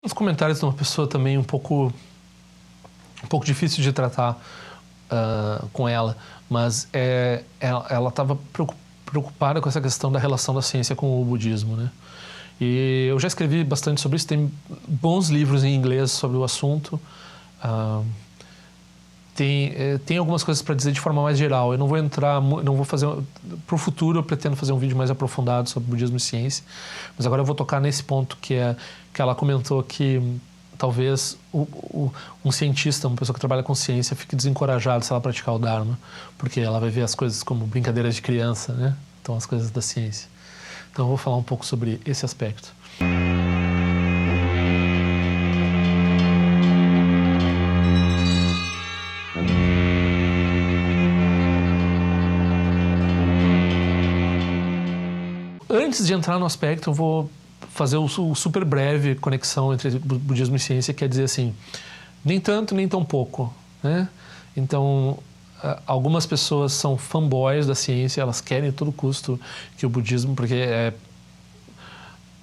Os comentários de uma pessoa também um pouco difícil de tratar com ela, mas ela estava preocupada com essa questão da relação da ciência com o budismo, né? E eu já escrevi bastante sobre isso, tem bons livros em inglês sobre o assunto. Tem algumas coisas para dizer de forma mais geral. Eu não vou entrar, não vou fazer. Para o futuro, eu pretendo fazer um vídeo mais aprofundado sobre budismo e ciência, mas agora eu vou tocar nesse ponto que ela comentou que talvez um cientista, uma pessoa que trabalha com ciência, fique desencorajado se ela praticar o Dharma, porque ela vai ver as coisas como brincadeiras de criança, né? Então, as coisas da ciência. Então, eu vou falar um pouco sobre esse aspecto. Antes de entrar no aspecto, eu vou fazer o super breve conexão entre budismo e ciência, que é dizer assim, nem tanto, nem tão pouco, né? Então, algumas pessoas são fanboys da ciência, elas querem a todo custo que o budismo, porque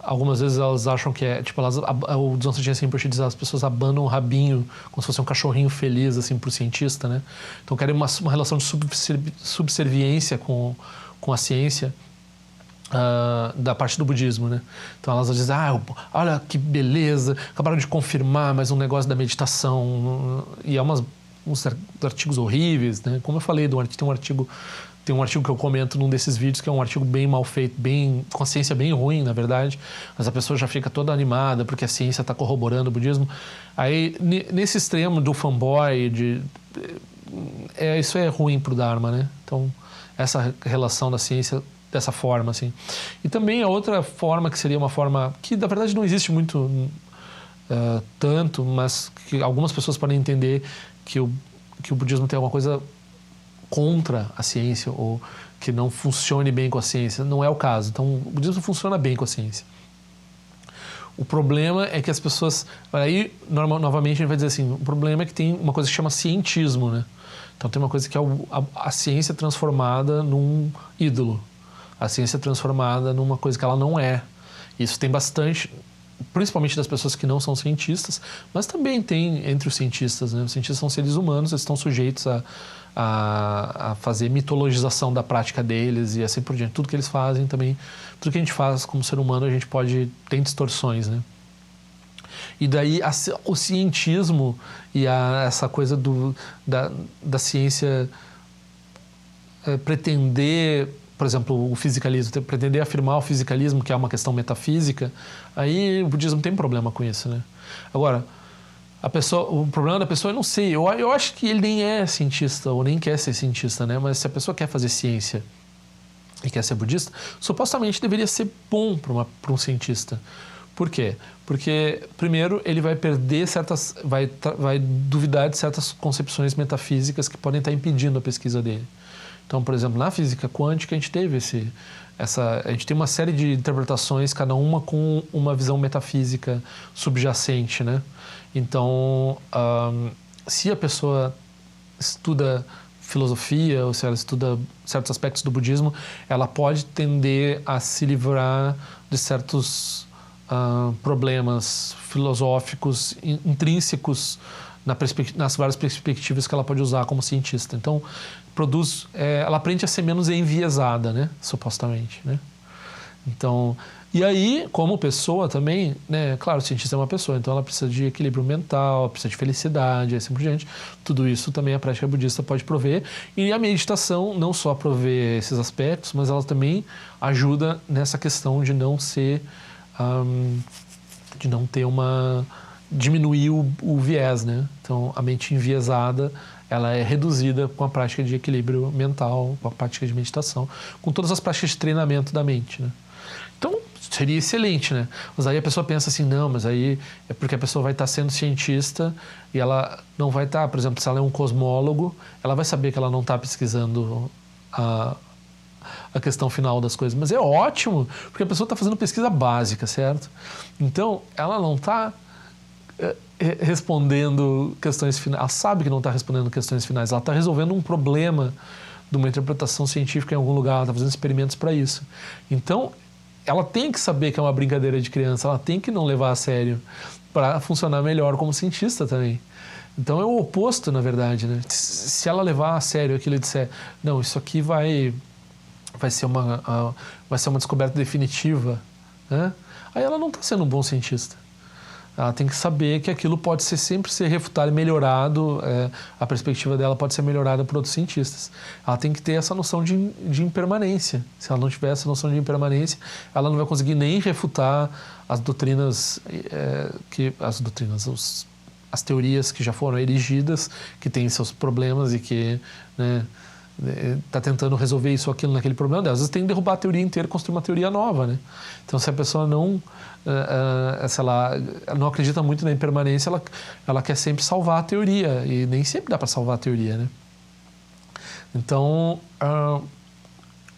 algumas vezes elas acham que o Dzongchen Gyatso Rinpoche diz, as pessoas abanam o rabinho como se fosse um cachorrinho feliz, assim, pro cientista, né? Então querem uma relação de subserviência com a ciência, da parte do budismo, né? Então elas dizem, olha que beleza, acabaram de confirmar mais um negócio da meditação, e uns artigos horríveis, né? Como eu falei, tem um artigo que eu comento num desses vídeos, que é um artigo bem mal feito, com a ciência bem ruim, na verdade, mas a pessoa já fica toda animada porque a ciência está corroborando o budismo. Aí, nesse extremo do fanboy, isso é ruim pro Dharma, né? Então, essa relação da ciência dessa forma, assim. E também a outra forma, que seria uma forma que, na verdade, não existe muito tanto, mas que algumas pessoas podem entender que o budismo tem alguma coisa contra a ciência, ou que não funcione bem com a ciência. Não é o caso. Então, o budismo funciona bem com a ciência. O problema é que as pessoas... Aí, novamente, a gente vai dizer assim, o problema é que tem uma coisa que chama cientismo, né? Então, tem uma coisa que é a ciência transformada num ídolo. A ciência transformada numa coisa que ela não é. Isso tem bastante, principalmente das pessoas que não são cientistas, mas também tem entre os cientistas, né? Os cientistas são seres humanos, eles estão sujeitos a fazer mitologização da prática deles e assim por diante. Tudo que eles fazem também, tudo que a gente faz como ser humano, a gente tem distorções, né? E daí o cientismo e essa coisa da ciência pretender, por exemplo, o fisicalismo, pretender afirmar o fisicalismo, que é uma questão metafísica, aí o budismo tem problema com isso, né? Agora, o problema da pessoa, eu não sei, eu acho que ele nem é cientista, ou nem quer ser cientista, né? Mas se a pessoa quer fazer ciência e quer ser budista, supostamente deveria ser bom para um cientista. Por quê? Porque, primeiro, ele vai perder vai duvidar de certas concepções metafísicas que podem estar impedindo a pesquisa dele. Então, por exemplo, na física quântica a gente teve a gente tem uma série de interpretações, cada uma com uma visão metafísica subjacente, né? Então, se a pessoa estuda filosofia, ou se ela estuda certos aspectos do budismo, ela pode tender a se livrar de certos problemas filosóficos intrínsecos nas várias perspectivas que ela pode usar como cientista. Então, ela aprende a ser menos enviesada, né? Supostamente, né? Então, e aí, como pessoa também, né? Claro, o cientista é uma pessoa, então ela precisa de equilíbrio mental, precisa de felicidade, assim por diante. Tudo isso também a prática budista pode prover. E a meditação não só provê esses aspectos, mas ela também ajuda nessa questão de não ser... de não ter diminuir o viés, né? Então, a mente enviesada, ela é reduzida com a prática de equilíbrio mental, com a prática de meditação, com todas as práticas de treinamento da mente, né? Então, seria excelente, né? Mas aí a pessoa pensa assim, não, mas aí é porque a pessoa vai estar sendo cientista e ela não vai estar, por exemplo, se ela é um cosmólogo, ela vai saber que ela não está pesquisando a questão final das coisas. Mas é ótimo, porque a pessoa está fazendo pesquisa básica, certo? Então, ela não está respondendo questões finais. Ela sabe que não está respondendo questões finais. Ela está resolvendo um problema de uma interpretação científica em algum lugar. Ela está fazendo experimentos para isso. Então, ela tem que saber que é uma brincadeira de criança, ela tem que não levar a sério para funcionar melhor como cientista também. Então é o oposto, na verdade, né? Se ela levar a sério aquilo e disser, não, isso aqui vai ser uma descoberta definitiva, né? Aí ela não está sendo um bom cientista. Ela tem que saber que aquilo pode sempre ser refutado e melhorado, a perspectiva dela pode ser melhorada por outros cientistas. Ela tem que ter essa noção de impermanência. Se ela não tiver essa noção de impermanência, ela não vai conseguir nem refutar as doutrinas, as teorias que já foram erigidas, que têm seus problemas e que, né, está tentando resolver isso ou aquilo naquele problema dela. Às vezes tem que derrubar a teoria inteira e construir uma teoria nova, né? Então, se a pessoa se ela não acredita muito na impermanência, ela quer sempre salvar a teoria, e nem sempre dá para salvar a teoria, né? Então,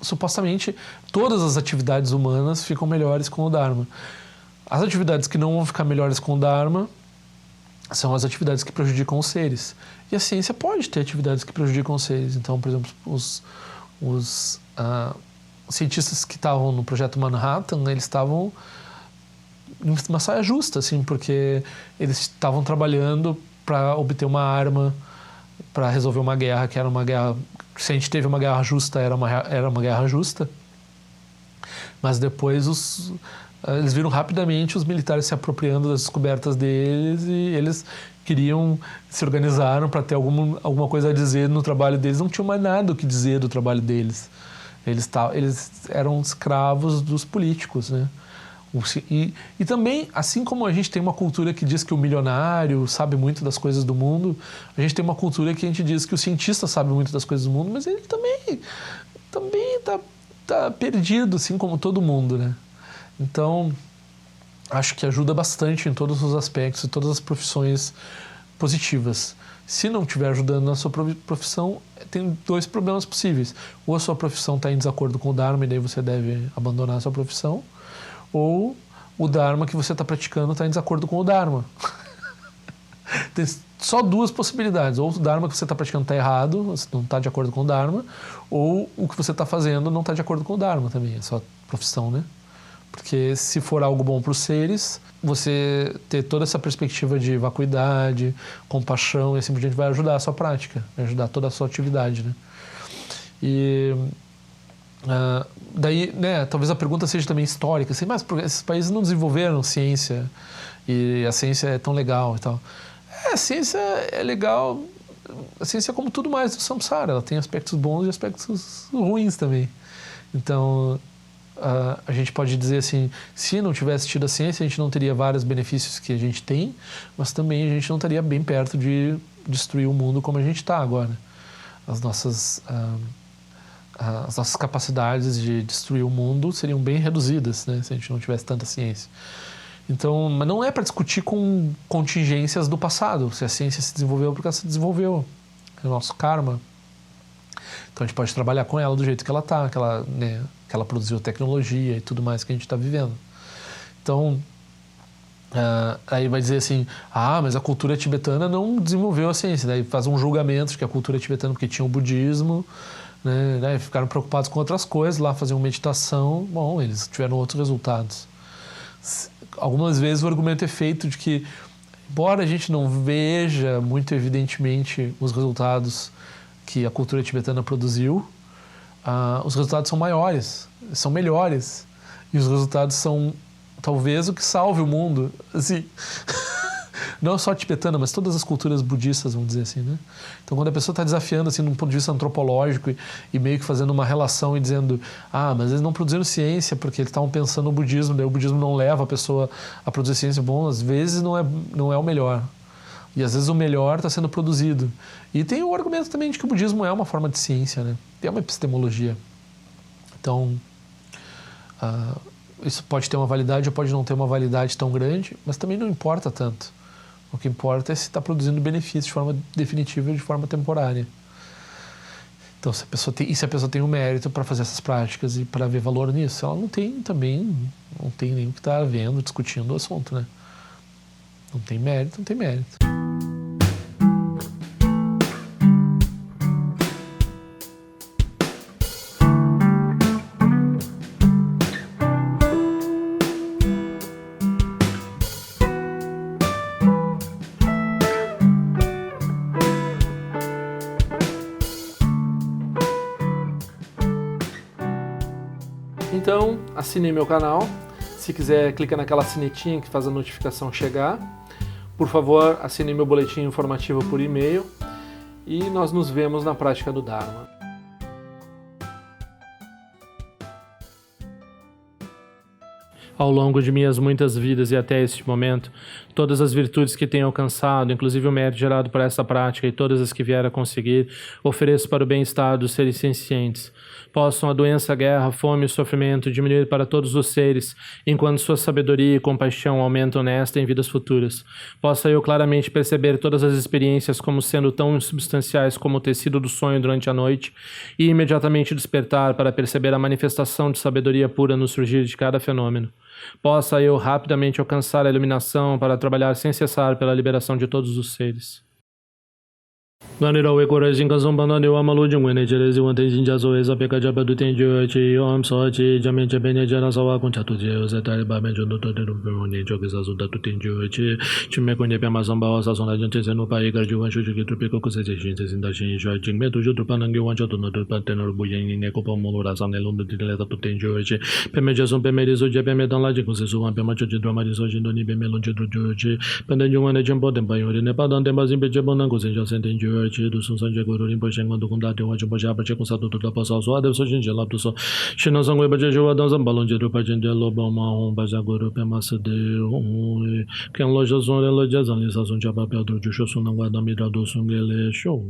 supostamente, todas as atividades humanas ficam melhores com o Dharma. As atividades que não vão ficar melhores com o Dharma são as atividades que prejudicam os seres. E a ciência pode ter atividades que prejudicam os seres. Então, por exemplo, os cientistas que estavam no projeto Manhattan, eles estavam em uma saia justa, assim, porque eles estavam trabalhando para obter uma arma para resolver uma guerra, que era uma guerra... Se a gente teve uma guerra justa, era uma guerra justa. Mas depois eles viram rapidamente os militares se apropriando das descobertas deles, e eles se organizaram para ter alguma coisa a dizer no trabalho deles. Não tinham mais nada o que dizer do trabalho deles. Eles eram escravos dos políticos, né? E também, assim como a gente tem uma cultura que diz que o milionário sabe muito das coisas do mundo, a gente tem uma cultura que a gente diz que o cientista sabe muito das coisas do mundo, mas ele também tá perdido, assim como todo mundo, né? Então, acho que ajuda bastante em todos os aspectos, em todas as profissões positivas. Se não estiver ajudando na sua profissão, tem dois problemas possíveis. Ou a sua profissão está em desacordo com o Dharma, e daí você deve abandonar a sua profissão, ou o Dharma que você está praticando está em desacordo com o Dharma. Tem só duas possibilidades. Ou o Dharma que você está praticando está errado, você não está de acordo com o Dharma, ou o que você está fazendo não está de acordo com o Dharma também, a sua profissão, né? Porque se for algo bom para os seres, você ter toda essa perspectiva de vacuidade, compaixão e assim por diante vai ajudar a sua prática, vai ajudar toda a sua atividade, né? E daí, né, talvez a pergunta seja também histórica, assim, mas esses países não desenvolveram ciência e a ciência é tão legal e tal. A ciência é legal, a ciência é como tudo mais do samsara, ela tem aspectos bons e aspectos ruins também. Então, a gente pode dizer assim, se não tivesse tido a ciência, a gente não teria vários benefícios que a gente tem, mas também a gente não estaria bem perto de destruir o mundo como a gente está agora. As nossas capacidades de destruir o mundo seriam bem reduzidas, né, se a gente não tivesse tanta ciência. Então, mas não é para discutir com contingências do passado, se a ciência se desenvolveu porque ela se desenvolveu, é o nosso karma. Então a gente pode trabalhar com ela do jeito que ela está, que ela produziu tecnologia e tudo mais que a gente está vivendo. Então, aí vai dizer assim, mas a cultura tibetana não desenvolveu a ciência. Daí faz um julgamento de que a cultura tibetana, porque tinha o budismo, né, ficaram preocupados com outras coisas, lá faziam meditação, bom, eles tiveram outros resultados. Algumas vezes o argumento é feito de que, embora a gente não veja muito evidentemente os resultados que a cultura tibetana produziu, os resultados são maiores, são melhores, e os resultados são talvez o que salve o mundo, assim. Não só a tibetana, mas todas as culturas budistas, vamos dizer assim, né? Então, quando a pessoa está desafiando, assim, de um ponto de vista antropológico e meio que fazendo uma relação e dizendo, mas eles não produziram ciência porque eles estavam pensando no budismo, daí o budismo não leva a pessoa a produzir ciência. Bom, às vezes não é o melhor. E às vezes o melhor está sendo produzido. E tem o argumento também de que o budismo é uma forma de ciência, né? É uma epistemologia. Então, isso pode ter uma validade ou pode não ter uma validade tão grande, mas também não importa tanto. O que importa é se está produzindo benefício de forma definitiva ou de forma temporária. Então, se a pessoa tem um mérito para fazer essas práticas e para ver valor nisso, se ela não tem também, não tem nem o que estar vendo, discutindo o assunto, né? Não tem mérito, não tem mérito. Então, assine meu canal. Se quiser, clica naquela sinetinha que faz a notificação chegar. Por favor, assine meu boletim informativo por e-mail. E nós nos vemos na prática do Dharma. Ao longo de minhas muitas vidas e até este momento, todas as virtudes que tenho alcançado, inclusive o mérito gerado por essa prática e todas as que vier a conseguir, ofereço para o bem-estar dos seres sencientes. Possam a doença, a guerra, a fome e o sofrimento diminuir para todos os seres, enquanto sua sabedoria e compaixão aumentam nesta e em vidas futuras. Possa eu claramente perceber todas as experiências como sendo tão insubstanciais como o tecido do sonho durante a noite e imediatamente despertar para perceber a manifestação de sabedoria pura no surgir de cada fenômeno. Possa eu rapidamente alcançar a iluminação para trabalhar sem cessar pela liberação de todos os seres. Ganira we coragem casam banane o amalu de um energia um tem já sou essa peca já do tem de ti om só ti jamais já bem já na sua conta tu Deus é tar ba men jono todo do permane joga essa zona tu tem de ti me conhe pe ma samba essa zona de antes no pai gar de um anjo que tu peco com essa gente sem da gente já de medo de tu panangue o anjo no do pantenor buien ne ko pa molora sa ne londo de leta tu tem de pe me já são pe me riso de pe me dan la de com se suan pe ma de drama de so de ni be me longe do de pende de um ne jumbo de banho ne pa dan de bazim pe de bonan com se já senten de do Sun San Guru Rinpoche quando com date o Jumbo já para com sa tudo da passar só deve só gente lá do só China Sangwe ba je wa dan zam balon de pa gente lo ba ma hon ba ja guru pe massa de quem loja zone loja zan lisa sun já papel do ju shu sun na guarda mi da do sun gele show